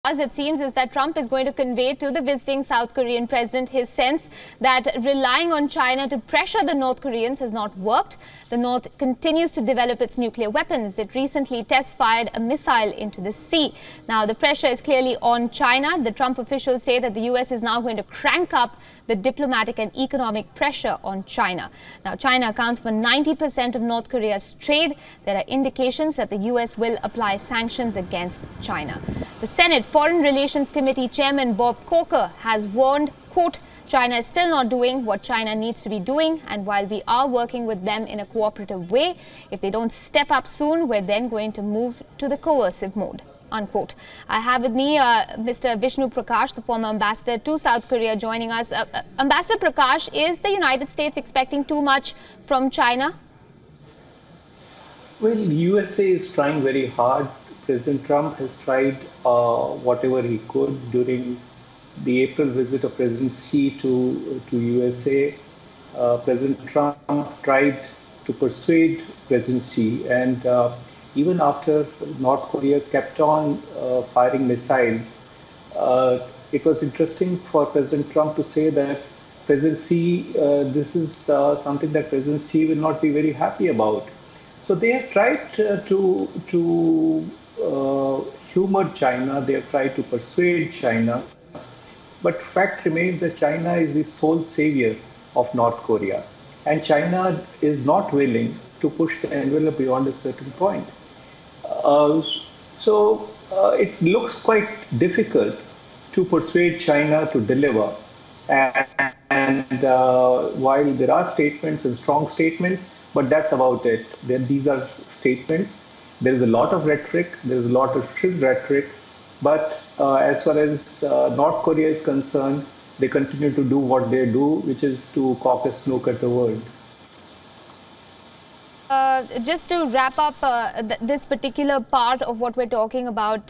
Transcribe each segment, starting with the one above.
As it seems is that Trump is going to convey to the visiting South Korean president his sense that relying on China to pressure the North Koreans has not worked. The North continues to develop its nuclear weapons. It recently test-fired a missile into the sea. Now, the pressure is clearly on China. The Trump officials say that the U.S. is now going to crank up the diplomatic and economic pressure on China. Now, China accounts for 90% of North Korea's trade. There are indications that the U.S. will apply sanctions against China. The Senate Foreign Relations Committee Chairman Bob Corker has warned, quote, China is still not doing what China needs to be doing, and while we are working with them in a cooperative way, if they don't step up soon, we're then going to move to the coercive mode, unquote. I have with me Mr. Vishnu Prakash, the former ambassador to South Korea, joining us. Ambassador Prakash, is the United States expecting too much from China? Well, USA is trying very hard. President Trump has tried whatever he could during the April visit of President Xi to USA. President Trump tried to persuade President Xi, and even after North Korea kept on firing missiles, it was interesting for President Trump to say that President Xi, this is something that President Xi will not be very happy about. So they have tried to humor China, they have tried to persuade China, but fact remains that China is the sole savior of North Korea, and China is not willing to push the envelope beyond a certain point. So it looks quite difficult to persuade China to deliver. And while there are statements and strong statements, but that's about it. These are statements. There is a lot of rhetoric, there is a lot of shrill rhetoric, but as far as North Korea is concerned, they continue to do what they do, which is to cock a snook at the world. Just to wrap up this particular part of what we're talking about,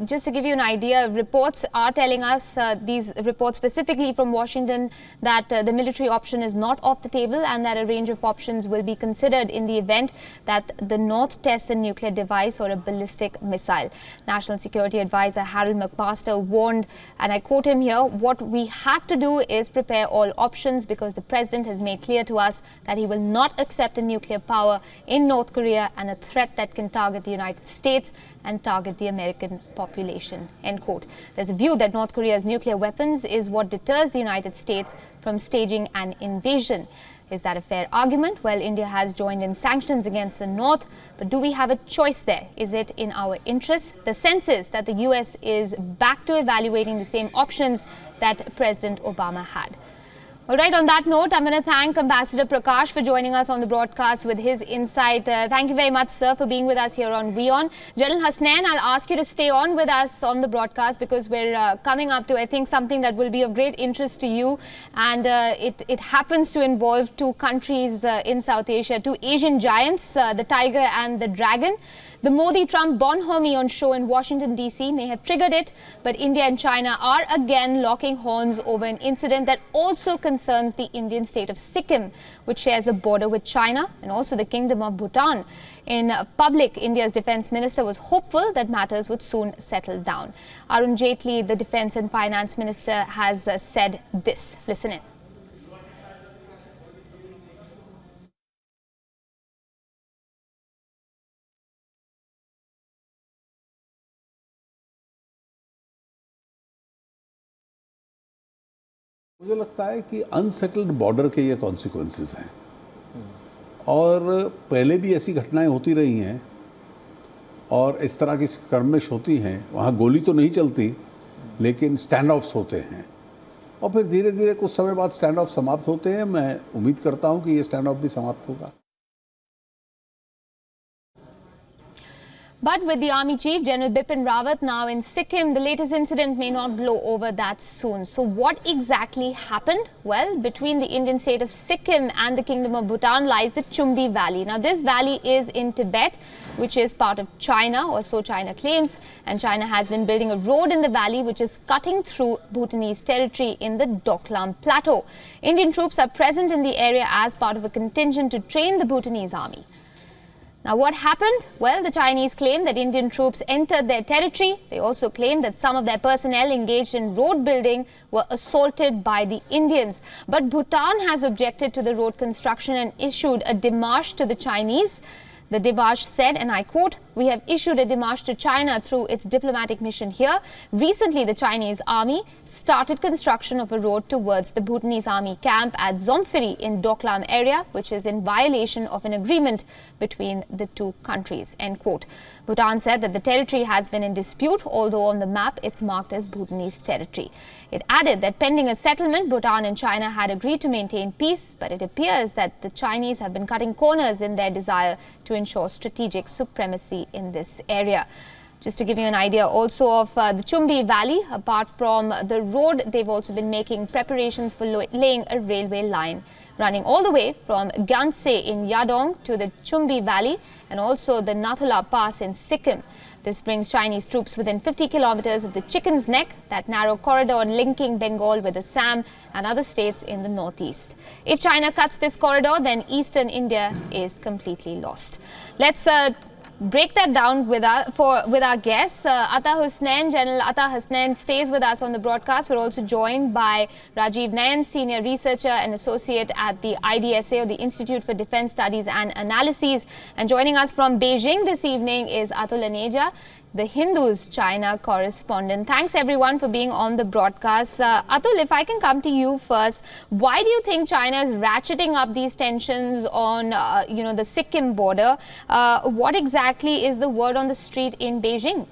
just to give you an idea, reports are telling us, these reports specifically from Washington, that the military option is not off the table and that a range of options will be considered in the event that the North tests a nuclear device or a ballistic missile. National Security Advisor Harold McMaster warned, and I quote him here, "What we have to do is prepare all options because the president has made clear to us that he will not accept a nuclear power in North Korea and a threat that can target the United States and target the American population," end quote. There's a view that North Korea's nuclear weapons is what deters the United States from staging an invasion. Is that a fair argument? Well, India has joined in sanctions against the North, but do we have a choice there? Is it in our interest? The sense is that the US is back to evaluating the same options that President Obama had. All right, on that note, I'm going to thank Ambassador Prakash for joining us on the broadcast with his insight. Thank you very much, sir, for being with us here on WION. General Hasnain, I'll ask you to stay on with us on the broadcast because we're coming up to, I think, something that will be of great interest to you. And it happens to involve two countries in South Asia, two Asian giants, the tiger and the dragon. The Modi-Trump bonhomie show in Washington, D.C. may have triggered it, but India and China are again locking horns over an incident that also concerns the Indian state of Sikkim, which shares a border with China and also the Kingdom of Bhutan. In public, India's defense minister was hopeful that matters would soon settle down. Arun Jaitley, the defense and finance minister, has said this. Listen in. मुझे लगता है कि unsettled border के ये consequences हैं और पहले भी ऐसी घटनाएं होती रही हैं और इस तरह की skirmish होती हैं। वहाँ गोली तो नहीं चलती लेकिन स्टैंड ऑफ्स होते हैं और फिर धीरे धीरे कुछ समय बाद स्टैंड ऑफ समाप्त होते हैं। मैं उम्मीद करता हूँ कि ये स्टैंड ऑफ भी समाप्त होगा। But with the Army Chief, General Bipin Rawat, now in Sikkim, the latest incident may not blow over that soon. So what exactly happened? Well, between the Indian state of Sikkim and the Kingdom of Bhutan lies the Chumbi Valley. Now, this valley is in Tibet, which is part of China, or so China claims. And China has been building a road in the valley, which is cutting through Bhutanese territory in the Donglong Plateau. Indian troops are present in the area as part of a contingent to train the Bhutanese army. Now, what happened? Well, the Chinese claim that Indian troops entered their territory. They also claim that some of their personnel engaged in road building were assaulted by the Indians. But Bhutan has objected to the road construction and issued a démarche to the Chinese. The démarche said, and I quote, "We have issued a démarche to China through its diplomatic mission here. Recently, the Chinese army started construction of a road towards the Bhutanese army camp at Zomphiri in Doklam area, which is in violation of an agreement between the two countries," end quote. Bhutan said that the territory has been in dispute, although on the map it's marked as Bhutanese territory. It added that pending a settlement, Bhutan and China had agreed to maintain peace, but it appears that the Chinese have been cutting corners in their desire to ensure strategic supremacy in this area. Just to give you an idea also of the Chumbi Valley, apart from the road, they've also been making preparations for laying a railway line running all the way from Gyanse in Yadong to the Chumbi Valley and also the Nathula Pass in Sikkim. This brings Chinese troops within 50 kilometers of the Chicken's Neck, that narrow corridor linking Bengal with Assam and other states in the northeast. If China cuts this corridor, then eastern India is completely lost. Let's break that down with our guests. Atta Hussain, General Atta Hussain stays with us on the broadcast. We're also joined by Rajiv Nayan, Senior Researcher and Associate at the IDSA, or the Institute for Defense Studies and Analyses. And joining us from Beijing this evening is Atul Aneja, the Hindu's China correspondent. Thanks everyone for being on the broadcast. Atul, if I can come to you first, why do you think China is ratcheting up these tensions on the Sikkim border? What exactly is the word on the street in Beijing?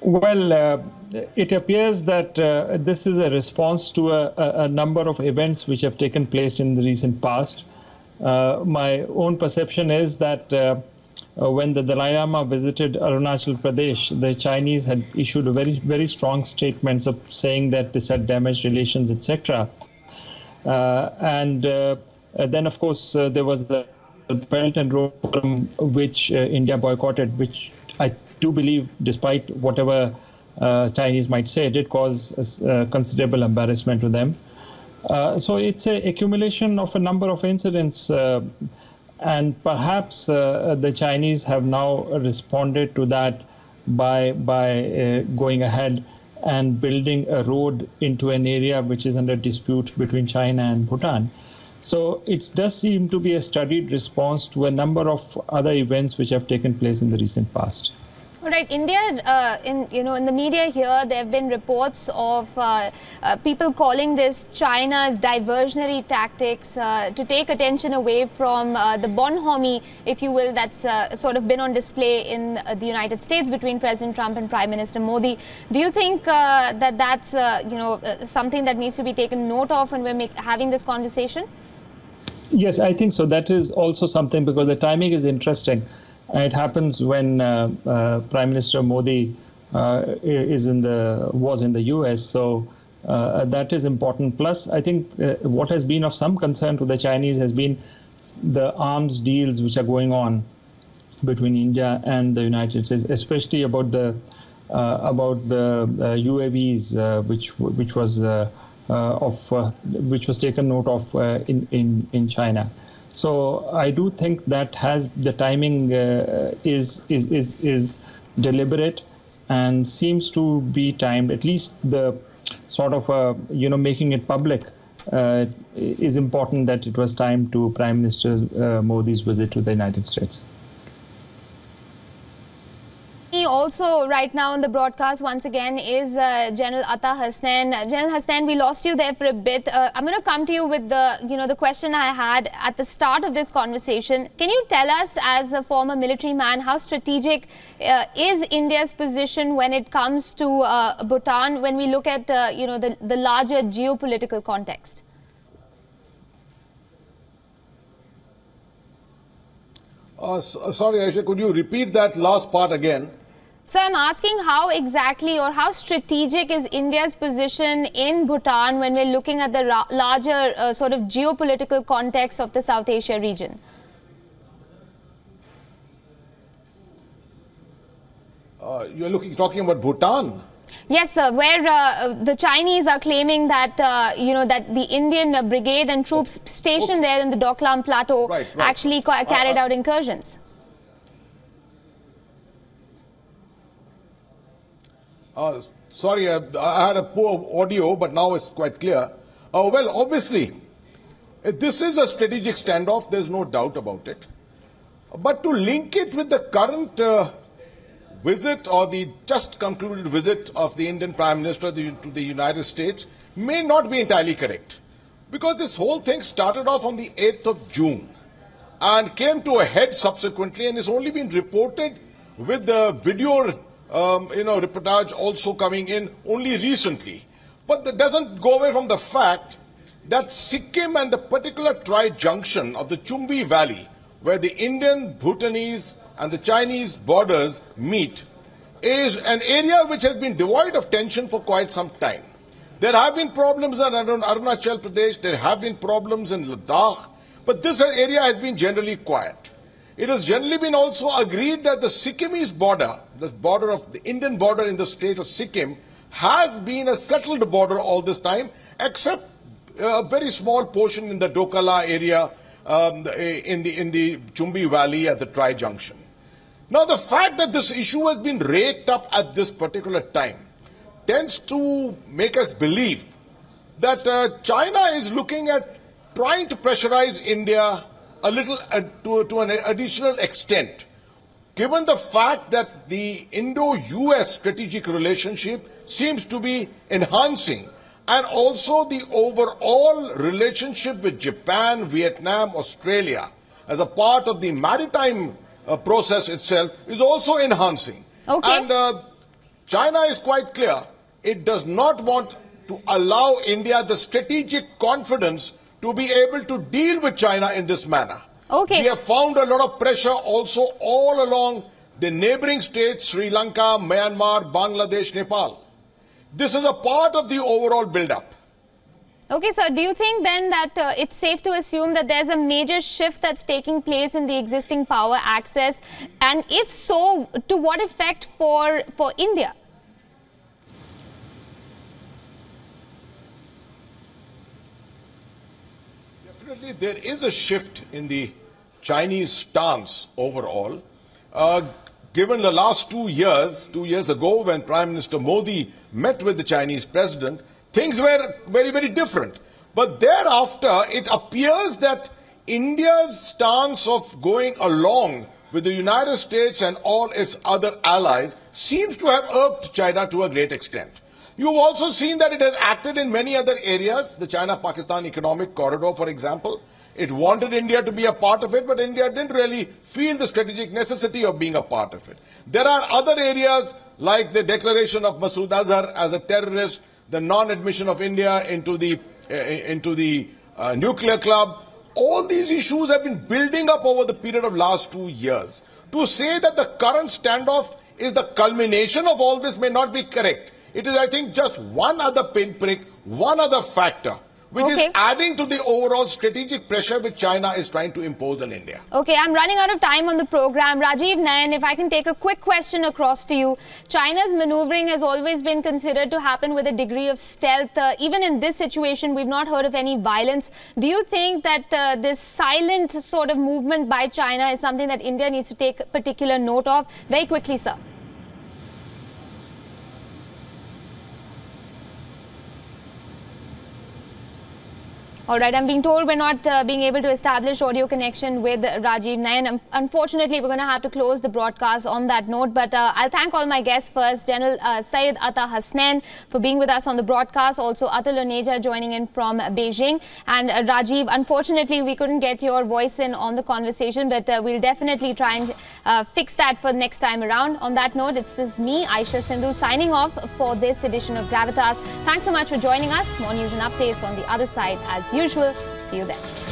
Well, it appears that this is a response to a number of events which have taken place in the recent past. My own perception is that when the Dalai Lama visited Arunachal Pradesh, the Chinese had issued a very strong statements of saying that this had damaged relations, etc. Then, of course, there was the Belt and Road Forum, which India boycotted, which I do believe, despite whatever Chinese might say, did cause considerable embarrassment to them. So it's an accumulation of a number of incidents. And perhaps the Chinese have now responded to that by going ahead and building a road into an area which is under dispute between China and Bhutan. So it does seem to be a studied response to a number of other events which have taken place in the recent past. All right, India, in the media here, there have been reports of people calling this China's diversionary tactics to take attention away from the bonhomie, if you will, that's sort of been on display in the United States between President Trump and Prime Minister Modi. Do you think that that's something that needs to be taken note of when we're having this conversation? Yes, I think so. That is also something, because the timing is interesting. It happens when Prime Minister Modi was in the US, so that is important. Plus, I think what has been of some concern to the Chinese has been the arms deals which are going on between India and the United States, especially about the UAVs, which was taken note of in China. So I do think that the timing is deliberate and seems to be timed. At least the sort of making it public is important, that it was timed to Prime Minister Modi's visit to the United States. Also right now on the broadcast once again is General Atta Hussain. General Hussain, we lost you there for a bit. I'm going to come to you with the question I had at the start of this conversation. Can you tell us, as a former military man, how strategic is India's position when it comes to Bhutan, when we look at the larger geopolitical context? Sorry, Aisha, could you repeat that last part again? So I'm asking how exactly or how strategic is India's position in Bhutan when we're looking at the larger sort of geopolitical context of the South Asia region? You're talking about Bhutan? Yes, sir, where the Chinese are claiming that, that the Indian brigade and troops stationed there in the Donglong plateau actually carried out incursions. Sorry, I had a poor audio, but now it's quite clear. Well, obviously, this is a strategic standoff, there's no doubt about it. But to link it with the current visit or the just concluded visit of the Indian Prime Minister to the United States may not be entirely correct. Because this whole thing started off on the 8th of June and came to a head subsequently, and it's only been reported with the video reportage also coming in only recently. But that doesn't go away from the fact that Sikkim and the particular tri-junction of the Chumbi Valley, where the Indian, Bhutanese and the Chinese borders meet, is an area which has been devoid of tension for quite some time. There have been problems in Arunachal Pradesh, there have been problems in Ladakh, but this area has been generally quiet. It has generally been also agreed that the Sikkimese border, the border of the Indian border in the state of Sikkim, has been a settled border all this time, except a very small portion in the Dokala area in the Chumbi Valley at the Tri-Junction. Now, the fact that this issue has been raked up at this particular time tends to make us believe that China is looking at trying to pressurize India a little to an additional extent, given the fact that the Indo-US strategic relationship seems to be enhancing, and also the overall relationship with Japan, Vietnam, Australia as a part of the maritime process itself is also enhancing. Okay. And China is quite clear. It does not want to allow India the strategic confidence to be able to deal with China in this manner. Okay. We have found a lot of pressure also all along the neighboring states, Sri Lanka, Myanmar, Bangladesh, Nepal. This is a part of the overall build-up. Okay, sir. Do you think then that it's safe to assume that there's a major shift that's taking place in the existing power access? And if so, to what effect for India? Definitely, there is a shift in the Chinese stance overall. Given the last 2 years, 2 years ago when Prime Minister Modi met with the Chinese president, things were very, very different. But thereafter, it appears that India's stance of going along with the United States and all its other allies seems to have irked China to a great extent. You've also seen that it has acted in many other areas, the China-Pakistan Economic Corridor, for example. It wanted India to be a part of it, but India didn't really feel the strategic necessity of being a part of it. There are other areas like the declaration of Masood Azhar as a terrorist, the non-admission of India into the nuclear club. All these issues have been building up over the period of last 2 years. To say that the current standoff is the culmination of all this may not be correct. It is, I think, just one other pinprick, one other factor, which is adding to the overall strategic pressure which China is trying to impose on India. Okay, I'm running out of time on the program. Rajiv Nayan, if I can take a quick question across to you. China's maneuvering has always been considered to happen with a degree of stealth. Even in this situation, we've not heard of any violence. Do you think that this silent sort of movement by China is something that India needs to take particular note of? Very quickly, sir. All right, I'm being told we're not being able to establish audio connection with Rajiv Nayan. Unfortunately, we're going to have to close the broadcast on that note. But I'll thank all my guests first. General Syed Atta Hasnain for being with us on the broadcast. Also, Atul Oneja joining in from Beijing. And Rajiv, unfortunately, we couldn't get your voice in on the conversation. But we'll definitely try and fix that for next time around. On that note, this is me, Aisha Sindhu, signing off for this edition of Gravitas. Thanks so much for joining us. More news and updates on the other side as usual. See you then.